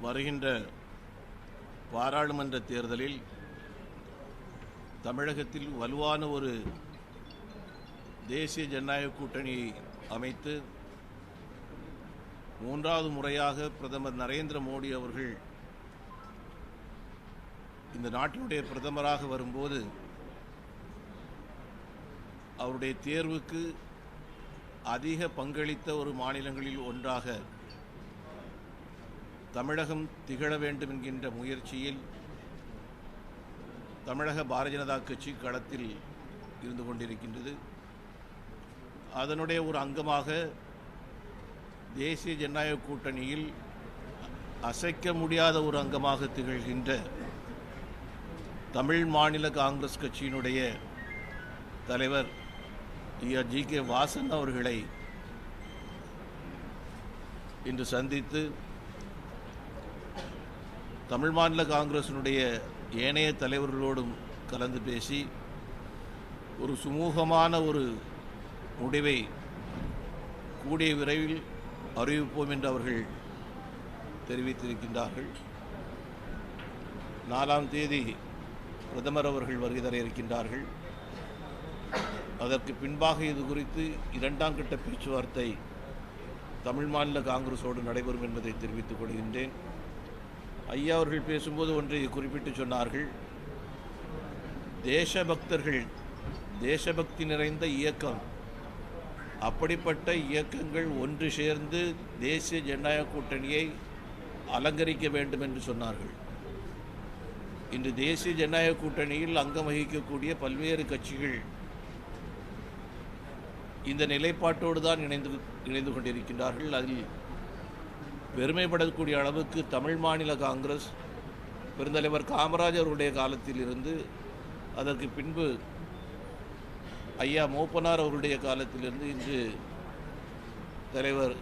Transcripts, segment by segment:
வருகின்ற பாராளுமன்ற தேர்தலில் தமிழகத்தில் வலுவான ஒரு தேசிய ஜனநாயக கூட்டணியை அமைத்து மூன்றாவது முறையாக பிரதமர் நரேந்திர மோடி அவர்கள் இந்த நாட்டினுடைய பிரதமராக வரும்போது அவருடைய தேர்வுக்கு அதிக பங்களித்த ஒரு மாநிலங்களில் ஒன்றாக தமிழகம் திகழ வேண்டும் என்கின்ற முயற்சியில் தமிழக பாரதிய ஜனதா கட்சி களத்தில் இருந்து கொண்டிருக்கின்றது. அதனுடைய ஒரு அங்கமாக தேசிய ஜனநாயக கூட்டணியில் அசைக்க முடியாத ஒரு அங்கமாக திகழ்கின்ற தமிழ் மாநில காங்கிரஸ் கட்சியினுடைய தலைவர் ஜி.கே. வாசன் அவர்களை இன்று சந்தித்து தமிழ் மாநில காங்கிரசினுடைய ஏனைய தலைவர்களோடும் கலந்து பேசி ஒரு சுமூகமான ஒரு முடிவை கூடிய விரைவில் அறிவிப்போம் என்று அவர்கள் தெரிவித்திருக்கின்றார்கள். 4ஆம் தேதி பிரதமர் அவர்கள் வருகை தர இருக்கின்றார்கள். அதற்கு பின்பாக இது குறித்து 2ஆம் கட்ட பேச்சுவார்த்தை தமிழ் மாநில காங்கிரஸோடு நடைபெறும் என்பதை தெரிவித்துக் கொள்கின்றேன். ஐயா அவர்கள் பேசும்போது ஒன்றை குறிப்பிட்டு சொன்னார்கள். தேசபக்தர்கள், தேசபக்தி நிறைந்த இயக்கம், அப்படிப்பட்ட இயக்கங்கள் ஒன்று சேர்ந்து தேசிய ஜனநாயக கூட்டணியை அலங்கரிக்க வேண்டும் என்று சொன்னார்கள். இன்று தேசிய ஜனநாயக கூட்டணியில் அங்கம் வகிக்கக்கூடிய பல்வேறு கட்சிகள் இந்த நிலைப்பாட்டோடு தான் இணைந்து கொண்டிருக்கின்றார்கள். அதில் பெருமைப்படக்கூடிய அளவுக்கு தமிழ் மாநில காங்கிரஸ் பெருந்தலைவர் காமராஜர் அவருடைய காலத்தில் இருந்து அதற்கு பின்பு ஐயா மூப்பனார் அவருடைய காலத்திலிருந்து இன்று தலைவர்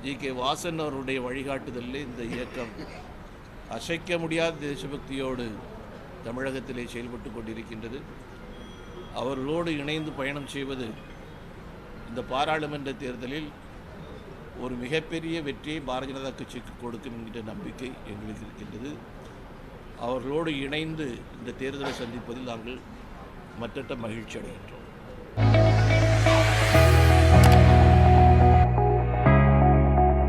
ஜி.கே. வாசன் அவருடைய வழிகாட்டுதலில் இந்த இயக்கம் அசைக்க முடியாத தேசபக்தியோடு தமிழகத்திலே செயல்பட்டு கொண்டிருக்கின்றது. அவர்களோடு இணைந்து பயணம் செய்வது இந்த பாராளுமன்ற தேர்தலில் ஒரு மிகப்பெரிய வெற்றியை பாரதிய ஜனதா கட்சிக்கு கொடுக்கும் என்கின்ற நம்பிக்கை எங்களுக்கு இருக்கின்றது. அவர்களோடு இணைந்து இந்த தேர்தலை சந்திப்பதில் நாங்கள் மற்றற்ற மகிழ்ச்சி அடைகின்றோம்.